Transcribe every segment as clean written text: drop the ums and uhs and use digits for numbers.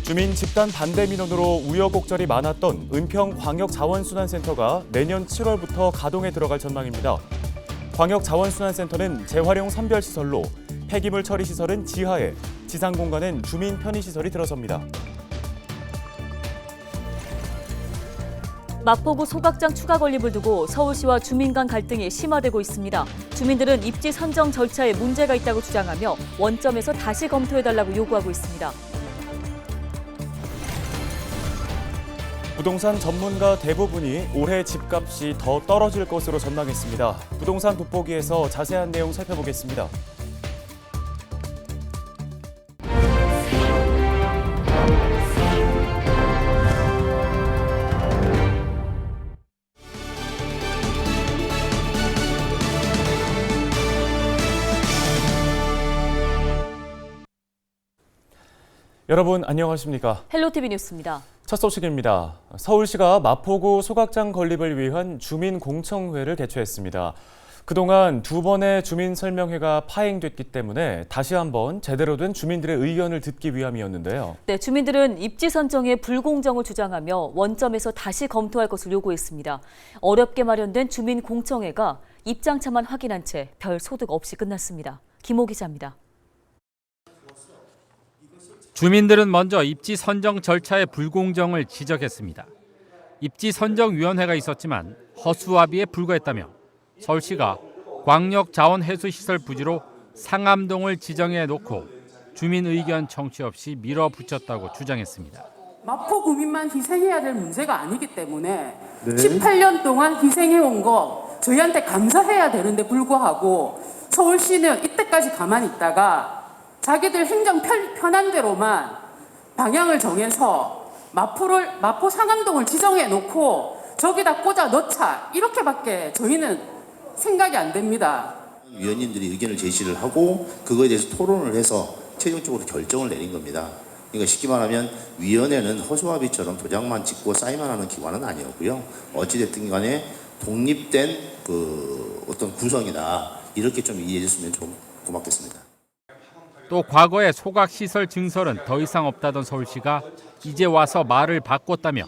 주민 집단 반대 민원으로 우여곡절이 많았던 은평광역자원순환센터가 내년 7월부터 가동에 들어갈 전망입니다. 광역자원순환센터는 재활용 선별시설로 폐기물 처리시설은 지하에, 지상공간은 주민 편의시설이 들어섭니다. 마포구 소각장 추가 건립을 두고 서울시와 주민 간 갈등이 심화되고 있습니다. 주민들은 입지 선정 절차에 문제가 있다고 주장하며 원점에서 다시 검토해달라고 요구하고 있습니다. 부동산 전문가 대부분이 올해 집값이 더 떨어질 것으로 전망했습니다. 부동산 돋보기에서 자세한 내용 살펴보겠습니다. 여러분 안녕하십니까? 헬로티비 뉴스입니다. 첫 소식입니다. 서울시가 마포구 소각장 건립을 위한 주민공청회를 개최했습니다. 그동안 두 번의 주민설명회가 파행됐기 때문에 다시 한번 제대로 된 주민들의 의견을 듣기 위함이었는데요. 네, 주민들은 입지 선정의 불공정을 주장하며 원점에서 다시 검토할 것을 요구했습니다. 어렵게 마련된 주민공청회가 입장차만 확인한 채 별 소득 없이 끝났습니다. 김호 기자입니다. 주민들은 먼저 입지 선정 절차의 불공정을 지적했습니다. 입지 선정위원회가 있었지만 허수아비에 불과했다며 서울시가 광역자원해수시설 부지로 상암동을 지정해 놓고 주민 의견 청취 없이 밀어붙였다고 주장했습니다. 마포 구민만 희생해야 될 문제가 아니기 때문에 18년 동안 희생해온 거 저희한테 감사해야 되는데 불구하고 서울시는 이때까지 가만히 있다가 자기들 행정 편한 대로만 방향을 정해서 마포 상암동을 지정해 놓고 저기다 꽂아 넣자 이렇게밖에 저희는 생각이 안 됩니다. 위원님들이 의견을 제시를 하고 그거에 대해서 토론을 해서 최종적으로 결정을 내린 겁니다. 그러니까 쉽게 말하면 위원회는 허수아비처럼 도장만 찍고 사인만 하는 기관은 아니었고요. 어찌됐든 간에 독립된 어떤 구성이다 이렇게 좀 이해해 줬으면 좀 고맙겠습니다. 또 과거의 소각시설 증설은 더 이상 없다던 서울시가 이제 와서 말을 바꿨다며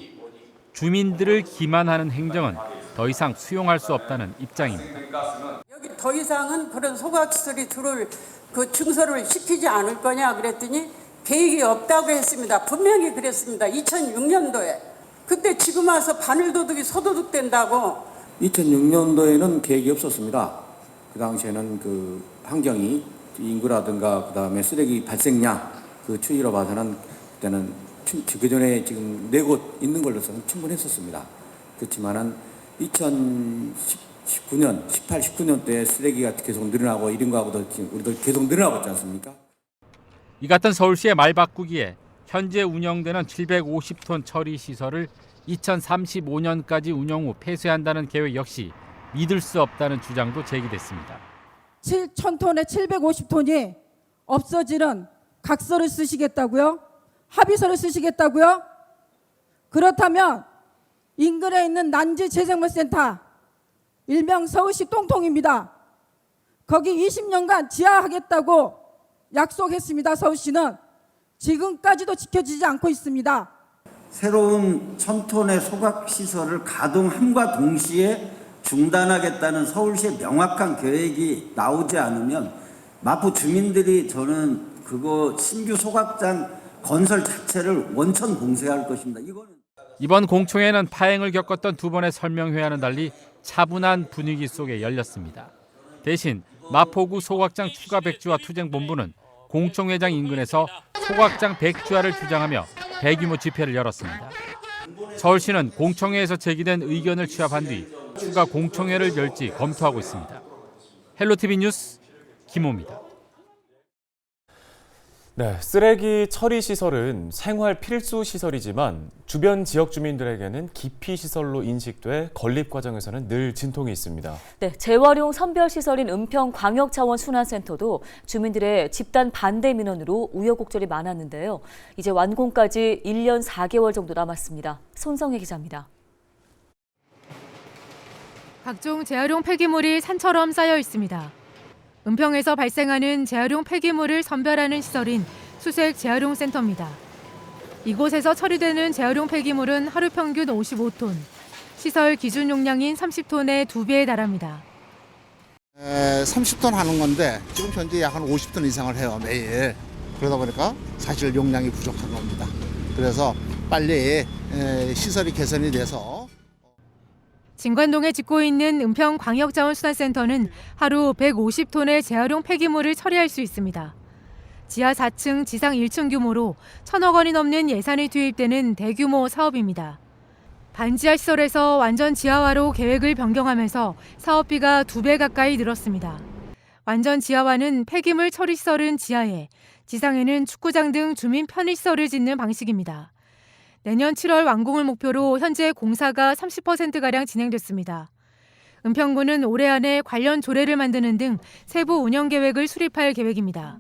주민들을 기만하는 행정은 더 이상 수용할 수 없다는 입장입니다. 여기 더 이상은 그런 소각시설이 들어올 그 증설을 시키지 않을 거냐 그랬더니 계획이 없다고 했습니다. 분명히 그랬습니다. 2006년도에. 그때 지금 와서 바늘도둑이 소도둑된다고. 2006년도에는 계획이 없었습니다. 그 당시에는 그 환경이 인구라든가 그다음에 쓰레기 발생량 그 추이로 봐서는 그때는 그 전에 지금 4곳 있는 걸로서는 충분했었습니다. 그렇지만은 2019년, 18, 19년도에 쓰레기가 계속 늘어나고 이런 거하고도 지금 우리도 계속 늘어나고 있지 않습니까? 이 같은 서울시의 말 바꾸기에 현재 운영되는 750톤 처리 시설을 2035년까지 운영 후 폐쇄한다는 계획 역시 믿을 수 없다는 주장도 제기됐습니다. 7,000톤에 750톤이 없어지는 각서를 쓰시겠다고요? 합의서를 쓰시겠다고요? 그렇다면 인근에 있는 난지재생물센터 일명 서울시 똥통입니다. 거기 20년간 지하하겠다고 약속했습니다. 서울시는 지금까지도 지켜지지 않고 있습니다. 새로운 1,000톤의 소각시설을 가동함과 동시에 중단하겠다는 서울시의 명확한 계획이 나오지 않으면 마포 주민들이 저는 그거 신규 소각장 건설 자체를 원천 봉쇄할 것입니다. 이번 공청회는 파행을 겪었던 두 번의 설명회와는 달리 차분한 분위기 속에 열렸습니다. 대신 마포구 소각장 추가 백지화 투쟁본부는 공청회장 인근에서 소각장 백지화를 주장하며 대규모 집회를 열었습니다. 서울시는 공청회에서 제기된 의견을 취합한 뒤 추가 공청회를 열지 검토하고 있습니다. 헬로티비 뉴스 김호입니다. 네, 쓰레기 처리 시설은 생활 필수 시설이지만 주변 지역 주민들에게는 기피 시설로 인식돼 건립 과정에서는 늘 진통이 있습니다. 네, 재활용 선별 시설인 은평광역자원순환센터도 주민들의 집단 반대 민원으로 우여곡절이 많았는데요. 이제 완공까지 1년 4개월 정도 남았습니다. 손성혜 기자입니다. 각종 재활용 폐기물이 산처럼 쌓여 있습니다. 은평에서 발생하는 재활용 폐기물을 선별하는 시설인 수색 재활용 센터입니다. 이곳에서 처리되는 재활용 폐기물은 하루 평균 55톤, 시설 기준 용량인 30톤의 2배에 달합니다. 30톤 하는 건데 지금 현재 약 한 50톤 이상을 해요, 매일. 그러다 보니까 사실 용량이 부족한 겁니다. 그래서 빨리 시설이 개선이 돼서 진관동에 짓고 있는 은평광역자원수산센터는 하루 150톤의 재활용 폐기물을 처리할 수 있습니다. 지하 4층, 지상 1층 규모로 1,000억 원이 넘는 예산이 투입되는 대규모 사업입니다. 반지하 시설에서 완전 지하화로 계획을 변경하면서 사업비가 2배 가까이 늘었습니다. 완전 지하화는 폐기물 처리 시설은 지하에, 지상에는 축구장 등 주민 편의시설을 짓는 방식입니다. 내년 7월 완공을 목표로 현재 공사가 30%가량 진행됐습니다. 은평구는 올해 안에 관련 조례를 만드는 등 세부 운영 계획을 수립할 계획입니다.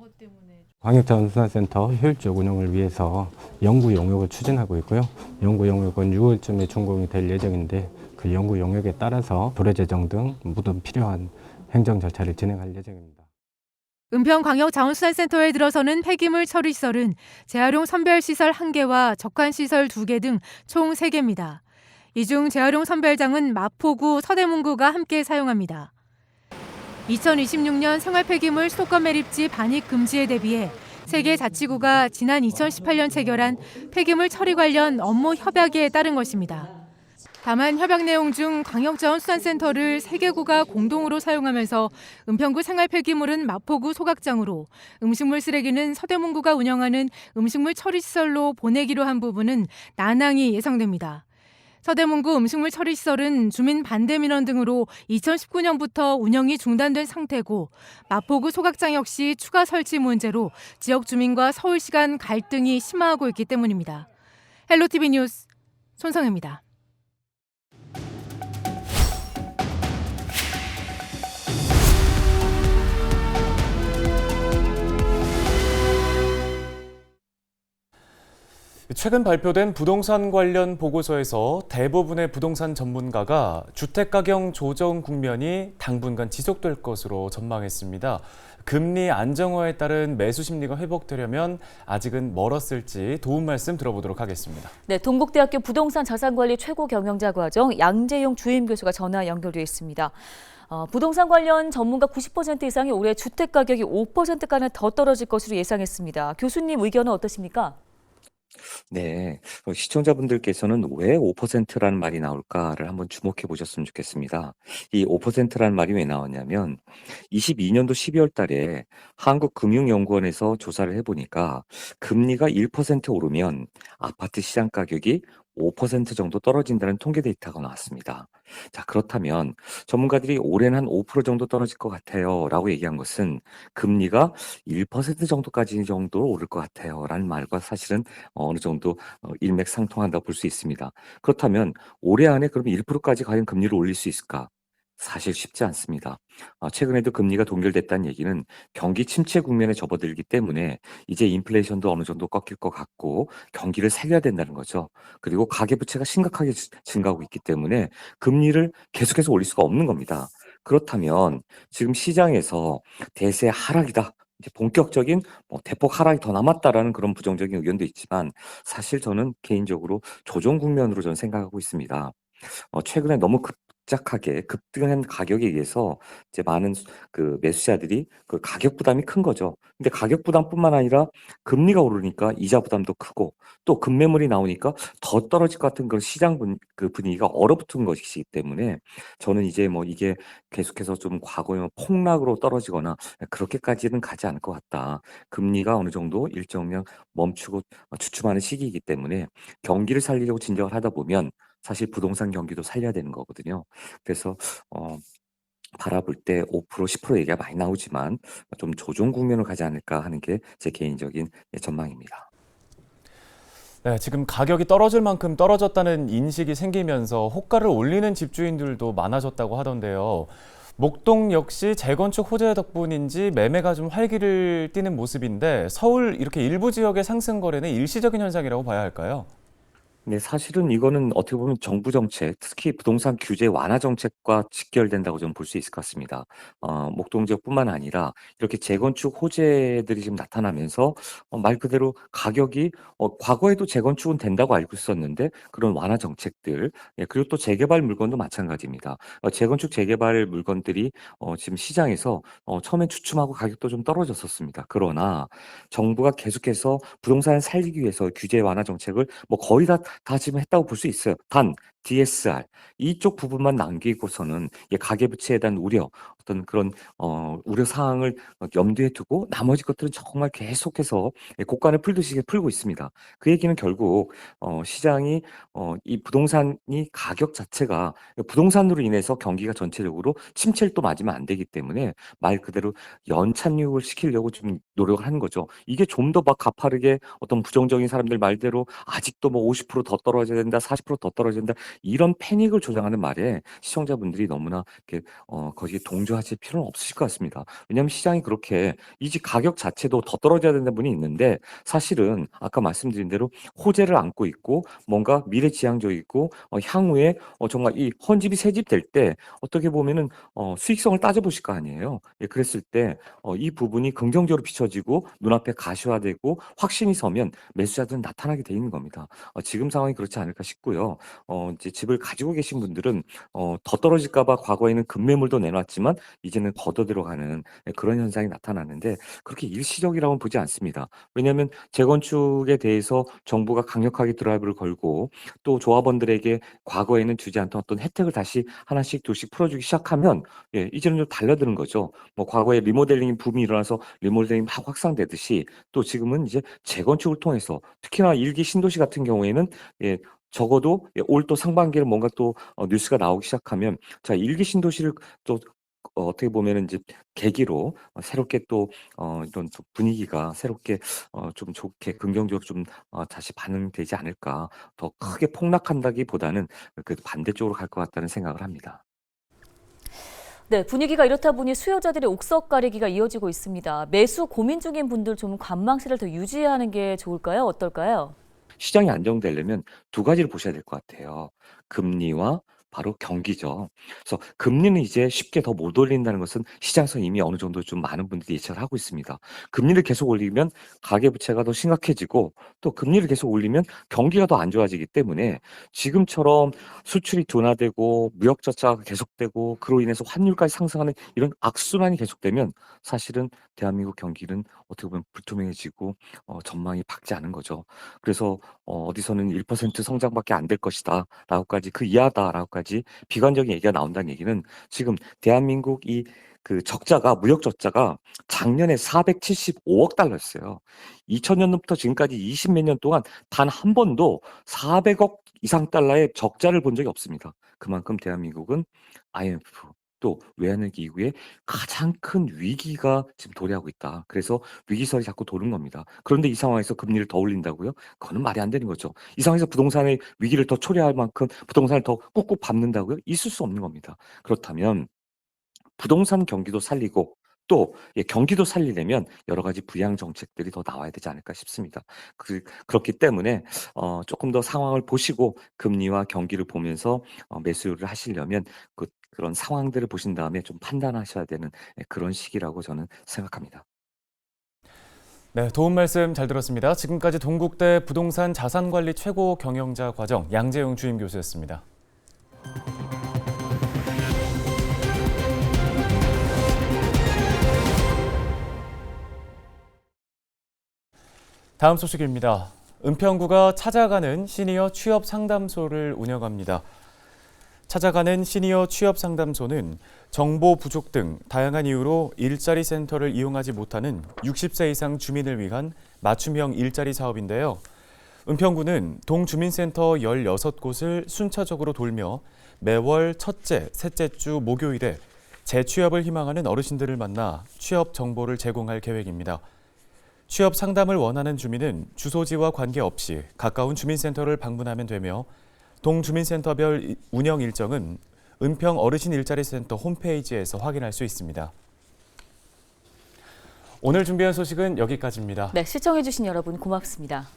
광역자원수산센터 효율적 운영을 위해서 연구 용역을 추진하고 있고요. 연구 용역은 6월쯤에 준공이 될 예정인데 그 연구 용역에 따라서 조례 제정 등 모든 필요한 행정 절차를 진행할 예정입니다. 은평광역자원수산센터에 들어서는 폐기물 처리 시설은 재활용 선별시설 1개와 적환시설 2개 등 총 3개입니다. 이 중 재활용 선별장은 마포구, 서대문구가 함께 사용합니다. 2026년 생활폐기물 수도권 매립지 반입 금지에 대비해 세 개 자치구가 지난 2018년 체결한 폐기물 처리 관련 업무 협약에 따른 것입니다. 다만 협약 내용 중 광역자원수산센터를 3개 구가 공동으로 사용하면서 은평구 생활폐기물은 마포구 소각장으로, 음식물 쓰레기는 서대문구가 운영하는 음식물 처리시설로 보내기로 한 부분은 난항이 예상됩니다. 서대문구 음식물 처리시설은 주민 반대 민원 등으로 2019년부터 운영이 중단된 상태고, 마포구 소각장 역시 추가 설치 문제로 지역 주민과 서울시 간 갈등이 심화하고 있기 때문입니다. 헬로티비 뉴스 손성혜입니다. 최근 발표된 부동산 관련 보고서에서 대부분의 부동산 전문가가 주택가격 조정 국면이 당분간 지속될 것으로 전망했습니다. 금리 안정화에 따른 매수 심리가 회복되려면 아직은 멀었을지 도움 말씀 들어보도록 하겠습니다. 네, 동국대학교 부동산 자산관리 최고 경영자 과정 양재용 주임 교수가 전화 연결돼 있습니다. 부동산 관련 전문가 90% 이상이 올해 주택가격이 5%가량 더 떨어질 것으로 예상했습니다. 교수님 의견은 어떠십니까? 네, 시청자분들께서는 왜 5%라는 말이 나올까를 한번 주목해 보셨으면 좋겠습니다. 이 5%라는 말이 왜 나왔냐면 22년도 12월 달에 한국금융연구원에서 조사를 해보니까 금리가 1% 오르면 아파트 시장 가격이 5% 정도 떨어진다는 통계 데이터가 나왔습니다. 자, 그렇다면 전문가들이 올해는 한 5% 정도 떨어질 것 같아요 라고 얘기한 것은 금리가 1% 정도까지 정도로 오를 것 같아요 라는 말과 사실은 어느 정도 일맥상통한다고 볼 수 있습니다. 그렇다면 올해 안에 그럼 1%까지 과연 금리를 올릴 수 있을까? 사실 쉽지 않습니다. 최근에도 금리가 동결됐다는 얘기는 경기 침체 국면에 접어들기 때문에 이제 인플레이션도 어느 정도 꺾일 것 같고 경기를 살려야 된다는 거죠. 그리고 가계부채가 심각하게 증가하고 있기 때문에 금리를 계속해서 올릴 수가 없는 겁니다. 그렇다면 지금 시장에서 대세 하락이다. 이제 본격적인 대폭 하락이 더 남았다라는 그런 부정적인 의견도 있지만 사실 저는 개인적으로 조정 국면으로 저는 생각하고 있습니다. 최근에 너무 급작하게 급등한 가격에 의해서 이제 많은 그 매수자들이 그 가격 부담이 큰 거죠. 근데 가격 부담뿐만 아니라 금리가 오르니까 이자 부담도 크고 또 급매물이 나오니까 더 떨어질 것 같은 그런 시장 그 분위기가 얼어붙은 것이기 때문에 저는 이제 이게 계속해서 좀 과거에 폭락으로 떨어지거나 그렇게까지는 가지 않을 것 같다. 금리가 어느 정도 일정량 멈추고 주춤하는 시기이기 때문에 경기를 살리려고 진정을 하다 보면 사실 부동산 경기도 살려야 되는 거거든요. 그래서 바라볼 때 5%, 10% 얘기가 많이 나오지만 좀 조정 국면을 가지 않을까 하는 게 제 개인적인 전망입니다. 네, 지금 가격이 떨어질 만큼 떨어졌다는 인식이 생기면서 호가를 올리는 집주인들도 많아졌다고 하던데요. 목동 역시 재건축 호재 덕분인지 매매가 좀 활기를 띠는 모습인데 서울 이렇게 일부 지역의 상승 거래는 일시적인 현상이라고 봐야 할까요? 네, 사실은 이거는 어떻게 보면 정부 정책, 특히 부동산 규제 완화 정책과 직결된다고 좀 볼 수 있을 것 같습니다. 목동 지역뿐만 아니라 이렇게 재건축 호재들이 지금 나타나면서 말 그대로 가격이 과거에도 재건축은 된다고 알고 있었는데 그런 완화 정책들, 예, 그리고 또 재개발 물건도 마찬가지입니다. 재건축 재개발 물건들이 지금 시장에서 처음엔 주춤하고 가격도 좀 떨어졌었습니다. 그러나 정부가 계속해서 부동산을 살리기 위해서 규제 완화 정책을 뭐 거의 다 지금 했다고 볼 수 있어요. 단 DSR 이쪽 부분만 남기고서는 가계부채에 대한 우려, 어떤 그런 우려 사항을 염두에 두고 나머지 것들은 정말 계속해서 곡간을 풀듯이 풀고 있습니다. 그 얘기는 결국 시장이 이 부동산이 가격 자체가 부동산으로 인해서 경기가 전체적으로 침체를 또 맞으면 안 되기 때문에 말 그대로 연착륙을 시키려고 좀 노력을 하는 거죠. 이게 좀 더 막 가파르게 어떤 부정적인 사람들 말대로 아직도 뭐 50% 더 떨어져야 된다, 40% 더 떨어져야 된다 이런 패닉을 조장하는 말에 시청자분들이 너무나 이렇게 거기에 동조하실 필요는 없으실 것 같습니다. 왜냐하면 시장이 그렇게 이제 가격 자체도 더 떨어져야 된다는 분이 있는데 사실은 아까 말씀드린 대로 호재를 안고 있고 뭔가 미래지향적이고 향후에 정말 이 헌집이 새집될 때 어떻게 보면은 수익성을 따져보실 거 아니에요. 예, 그랬을 때 이 부분이 긍정적으로 비춰지고 눈앞에 가시화되고 확신이 서면 매수자들은 나타나게 돼 있는 겁니다. 지금 상황이 그렇지 않을까 싶고요. 이제 집을 가지고 계신 분들은 더 떨어질까 봐 과거에는 급매물도 내놨지만 이제는 걷어들어가는 그런 현상이 나타나는데 그렇게 일시적이라고는 보지 않습니다. 왜냐하면 재건축에 대해서 정부가 강력하게 드라이브를 걸고 또 조합원들에게 과거에는 주지 않던 어떤 혜택을 다시 하나씩 둘씩 풀어주기 시작하면 예, 이제는 좀 달라드는 거죠. 뭐 과거에 리모델링 붐이 일어나서 리모델링 막 확산되듯이 또 지금은 이제 재건축을 통해서 특히나 일기 신도시 같은 경우에는 예, 적어도 올 또 상반기에 뭔가 또 뉴스가 나오기 시작하면 자 일기 신도시를 또 어떻게 보면은 이제 계기로 새롭게 또 이런 또 분위기가 새롭게 좀 좋게 긍정적으로 좀 다시 반응되지 않을까. 더 크게 폭락한다기보다는 그 반대쪽으로 갈 것 같다는 생각을 합니다. 네, 분위기가 이렇다 보니 수요자들의 옥석 가리기가 이어지고 있습니다. 매수 고민 중인 분들 좀 관망세를 더 유지하는 게 좋을까요? 어떨까요? 시장이 안정되려면 두 가지를 보셔야 될 것 같아요. 금리와 바로 경기죠. 그래서 금리는 이제 쉽게 더 못 올린다는 것은 시장에서 이미 어느 정도 좀 많은 분들이 예측을 하고 있습니다. 금리를 계속 올리면 가계부채가 더 심각해지고 또 금리를 계속 올리면 경기가 더 안 좋아지기 때문에 지금처럼 수출이 둔화되고 무역 적자가 계속되고 그로 인해서 환율까지 상승하는 이런 악순환이 계속되면 사실은 대한민국 경기는 어떻게 보면 불투명해지고 전망이 밝지 않은 거죠. 그래서 어디서는 1% 성장밖에 안 될 것이다 라고까지 그 이하다라고까지 비관적인 얘기가 나온다는 얘기는 지금 대한민국 이 그 적자가 무역 적자가 작년에 475억 달러였어요. 2000년부터 지금까지 20몇 년 동안 단 한 번도 400억 이상 달러의 적자를 본 적이 없습니다. 그만큼 대한민국은 IMF 또 외환위기 이후에 가장 큰 위기가 지금 도래하고 있다. 그래서 위기설이 자꾸 도는 겁니다. 그런데 이 상황에서 금리를 더 올린다고요? 그거는 말이 안 되는 거죠. 이 상황에서 부동산의 위기를 더 초래할 만큼 부동산을 더 꾹꾹 밟는다고요? 있을 수 없는 겁니다. 그렇다면 부동산 경기도 살리고 또 경기도 살리려면 여러 가지 부양 정책들이 더 나와야 되지 않을까 싶습니다. 그렇기 때문에 조금 더 상황을 보시고 금리와 경기를 보면서 매수를 하시려면 그런 상황들을 보신 다음에 좀 판단하셔야 되는 그런 시기라고 저는 생각합니다. 네, 도움 말씀 잘 들었습니다. 지금까지 동국대 부동산 자산관리 최고 경영자 과정 양재용 주임 교수였습니다. 다음 소식입니다. 은평구가 찾아가는 시니어 취업 상담소를 운영합니다. 찾아가는 시니어 취업 상담소는 정보 부족 등 다양한 이유로 일자리 센터를 이용하지 못하는 60세 이상 주민을 위한 맞춤형 일자리 사업인데요. 은평구는 동주민센터 16곳을 순차적으로 돌며 매월 첫째, 셋째 주 목요일에 재취업을 희망하는 어르신들을 만나 취업 정보를 제공할 계획입니다. 취업 상담을 원하는 주민은 주소지와 관계없이 가까운 주민센터를 방문하면 되며 동주민센터별 운영 일정은 은평 어르신 일자리 센터 홈페이지에서 확인할 수 있습니다. 오늘 준비한 소식은 여기까지입니다. 네, 시청해주신 여러분 고맙습니다.